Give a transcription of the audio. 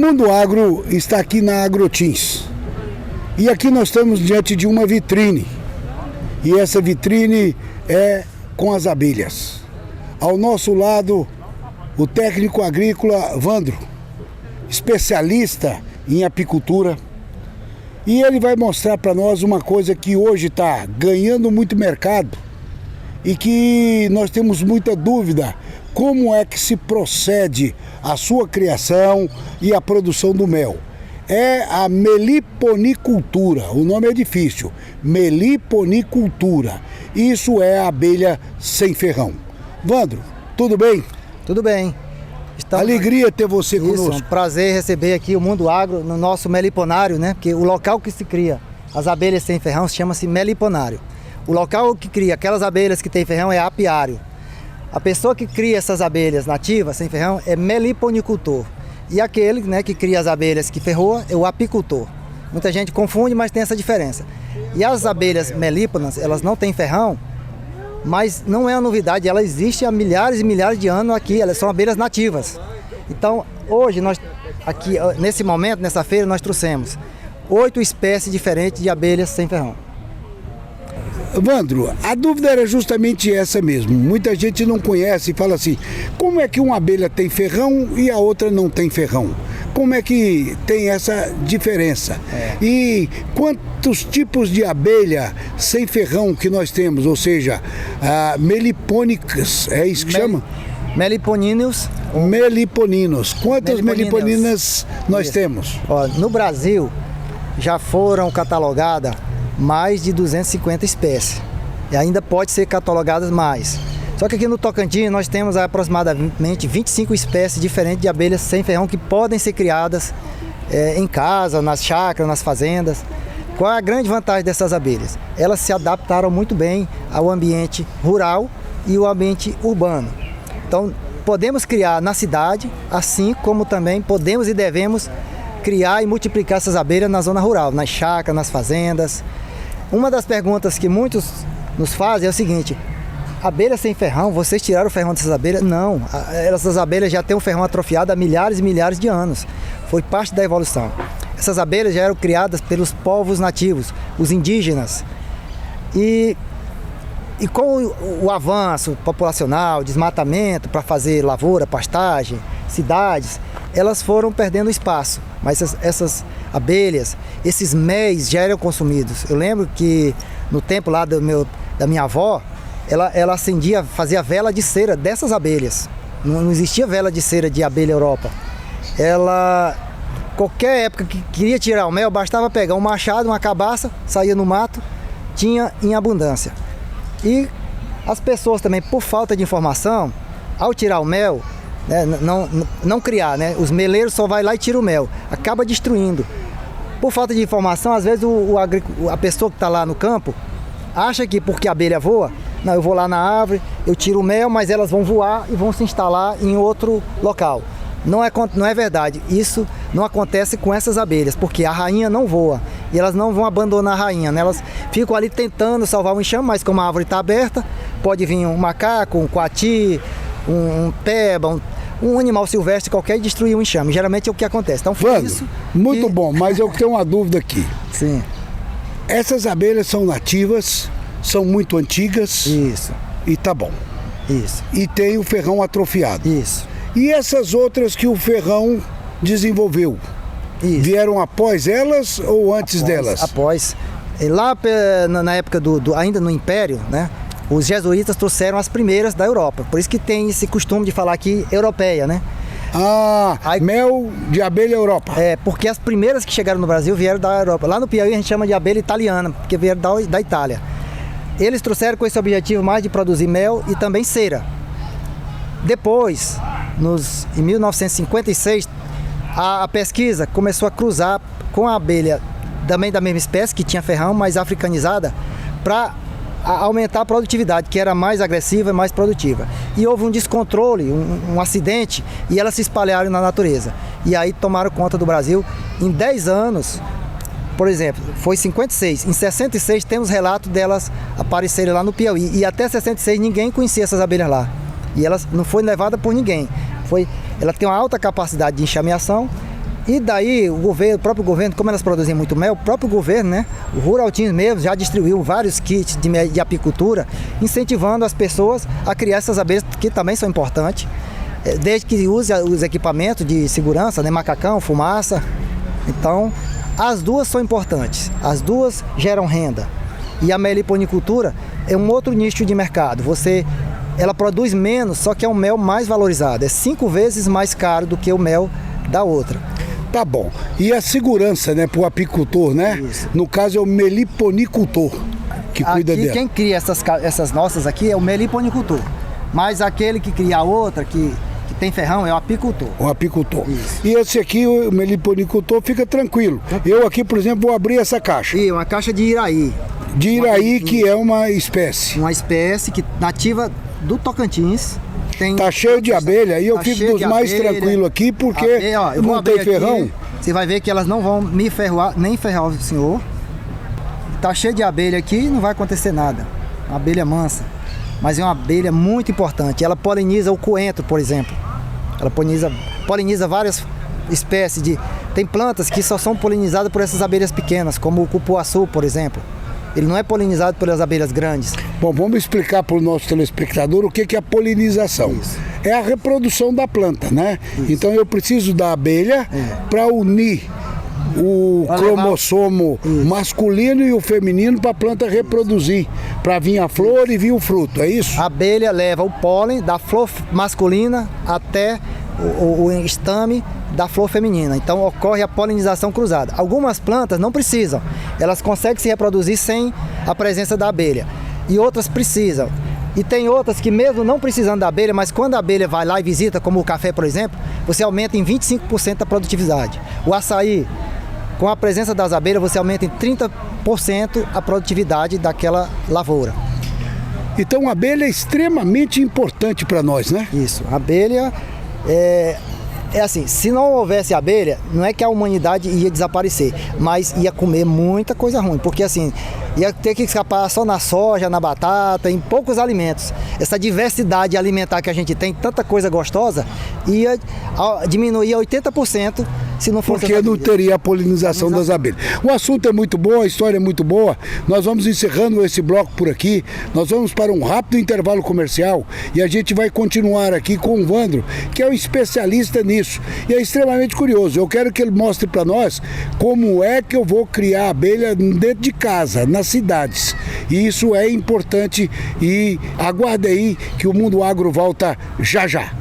Mundo Agro está aqui na Agrotins. E aqui nós estamos diante de uma vitrine. E essa vitrine é com as abelhas. Ao nosso lado, o técnico agrícola Vandro, especialista em apicultura. E ele vai mostrar para nós uma coisa que hoje está ganhando muito mercado e que nós temos muita dúvida. Como é que se procede a sua criação e a produção do mel? É a meliponicultura, o nome é difícil, meliponicultura. Isso é a abelha sem ferrão. Vandro, tudo bem? Tudo bem. Alegria ter você conosco. É um prazer receber aqui o Mundo Agro no nosso meliponário, né? Porque o local que se cria as abelhas sem ferrão chama-se meliponário. O local que cria aquelas abelhas que tem ferrão é apiário. A pessoa que cria essas abelhas nativas sem ferrão é meliponicultor. E aquele, né, que cria as abelhas que ferroa é o apicultor. Muita gente confunde, mas tem essa diferença. E as abelhas melíponas, elas não têm ferrão, mas não é uma novidade, ela existe há milhares e milhares de anos aqui, elas são abelhas nativas. Então, hoje, nós, aqui, nesse momento, nessa feira, nós trouxemos 8 espécies diferentes de abelhas sem ferrão. Vandro, a dúvida era justamente essa mesmo. Muita gente não conhece e fala assim, como é que uma abelha tem ferrão e a outra não tem ferrão? Como é que tem essa diferença? E quantos tipos de abelha sem ferrão que nós temos? Ou seja, melipônicas, é isso que chama? Meliponinos. Meliponinos. Quantas meliponinas nós temos? Ó, no Brasil já foram catalogadas mais de 250 espécies. E ainda pode ser catalogadas mais. Só que aqui no Tocantins nós temos aproximadamente 25 espécies diferentes de abelhas sem ferrão que podem ser criadas em casa, nas chácaras, nas fazendas. Qual é a grande vantagem dessas abelhas? Elas se adaptaram muito bem ao ambiente rural e ao ambiente urbano. Então podemos criar na cidade, assim como também podemos e devemos criar e multiplicar essas abelhas na zona rural, nas chácaras, nas fazendas. Uma das perguntas que muitos nos fazem é o seguinte: abelha sem ferrão, vocês tiraram o ferrão dessas abelhas? Não, essas abelhas já têm um ferrão atrofiado há milhares e milhares de anos. Foi parte da evolução. Essas abelhas já eram criadas pelos povos nativos, os indígenas. E com o avanço populacional, desmatamento para fazer lavoura, pastagem, cidades, elas foram perdendo espaço. Mas essas abelhas, esses méis já eram consumidos. Eu lembro que no tempo lá da minha avó, ela acendia, fazia vela de cera dessas abelhas. Não existia vela de cera de abelha Europa. Qualquer época que queria tirar o mel, bastava pegar um machado, uma cabaça, saía no mato, tinha em abundância. E as pessoas também, por falta de informação, ao tirar o mel, né, não criar, né? Os meleiros só vai lá e tira o mel, acaba destruindo. Por falta de informação, às vezes a pessoa que está lá no campo acha que porque a abelha voa, não, eu vou lá na árvore, eu tiro o mel, mas elas vão voar e vão se instalar em outro local. Não é verdade, isso não acontece com essas abelhas, porque a rainha não voa e elas não vão abandonar a rainha, né? Elas ficam ali tentando salvar o enxame, mas como a árvore está aberta, pode vir um macaco, um coati, um peba, um animal silvestre qualquer e destruir o enxame. Geralmente é o que acontece. Então foi isso. Muito bom, mas eu tenho uma dúvida aqui. Sim. Essas abelhas são nativas, são muito antigas. Isso. E tá bom. Isso. E tem o ferrão atrofiado. Isso. E essas outras que o ferrão desenvolveu? Isso. Vieram após elas ou antes delas? Após. E lá na época ainda no Império, né? Os jesuítas trouxeram as primeiras da Europa. Por isso que tem esse costume de falar aqui europeia, né? Mel de abelha Europa. Porque as primeiras que chegaram no Brasil vieram da Europa. Lá no Piauí a gente chama de abelha italiana, porque vieram da Itália. Eles trouxeram com esse objetivo mais de produzir mel e também cera. Depois, em 1956, a pesquisa começou a cruzar com a abelha também da mesma espécie, que tinha ferrão, mas africanizada, para aumentar a produtividade, que era mais agressiva e mais produtiva. E houve um descontrole, um acidente, e elas se espalharam na natureza. E aí tomaram conta do Brasil. Em 10 anos, por exemplo, foi 56. Em 66 temos relato delas aparecerem lá no Piauí. E até 66 ninguém conhecia essas abelhas lá. E elas não foi levada por ninguém. Ela tem uma alta capacidade de enxameação E daí o próprio governo, como elas produzem muito mel, o próprio governo, né, o Ruraltins mesmo, já distribuiu vários kits de apicultura, incentivando as pessoas a criar essas abelhas, que também são importantes, desde que use os equipamentos de segurança, né, macacão, fumaça. Então, as duas são importantes, as duas geram renda. E a meliponicultura é um outro nicho de mercado. Ela produz menos, só que é um mel mais valorizado, é 5 vezes mais caro do que o mel da outra. Tá bom. E a segurança, né, para o apicultor, né? Isso. No caso é o meliponicultor que cuida Aqui, dela. quem cria essas nossas aqui é o meliponicultor. Mas aquele que cria a outra, que tem ferrão, é o apicultor. O apicultor. Isso. E esse aqui, o meliponicultor, fica tranquilo. Eu aqui, por exemplo, vou abrir essa caixa. E uma caixa de iraí. De iraí, que é uma espécie. Uma espécie nativa do Tocantins. Tá cheio de abelha e eu Tá fico cheio dos de mais abelha. tranquilo aqui porque Eu vou não abrir tem aqui, ferrão. você vai ver que elas não vão me ferroar, nem ferrar o senhor. Tá cheio de abelha aqui e não vai acontecer nada. Uma abelha mansa. Mas é uma abelha muito importante. Ela poliniza o coentro, por exemplo. Ela poliniza várias espécies de... Tem plantas que só são polinizadas por essas abelhas pequenas, como o cupuaçu, por exemplo. Ele não é polinizado pelas abelhas grandes. Bom, vamos explicar para o nosso telespectador o que é a polinização. Isso. É a reprodução da planta, né? Então eu preciso da abelha para unir o cromossomo masculino e o feminino para a planta reproduzir, para vir a flor e vir o fruto, é isso? A abelha leva o pólen da flor masculina até o estame da flor feminina. Então ocorre a polinização cruzada. Algumas plantas não precisam, elas conseguem se reproduzir sem a presença da abelha. E outras precisam. E tem outras que mesmo não precisando da abelha, mas quando a abelha vai lá e visita, como o café, por exemplo, você aumenta em 25% a produtividade. O açaí, com a presença das abelhas, você aumenta em 30% a produtividade daquela lavoura. Então a abelha é extremamente importante para nós, né? Isso, a abelha é assim, se não houvesse abelha, não é que a humanidade ia desaparecer, mas ia comer muita coisa ruim, porque assim, ia ter que escapar só na soja, na batata, em poucos alimentos. Essa diversidade alimentar que a gente tem, tanta coisa gostosa, ia diminuir a 80% se não fosse. Porque não teria a polinização das abelhas. O assunto é muito bom, a história é muito boa. Nós vamos encerrando esse bloco por aqui. Nós vamos para um rápido intervalo comercial e a gente vai continuar aqui com o Vandro, que é um especialista nisso e é extremamente curioso. Eu quero que ele mostre para nós como é que eu vou criar abelha dentro de casa, nas cidades. E isso é importante e aguarde aí que o Mundo Agro volta já já.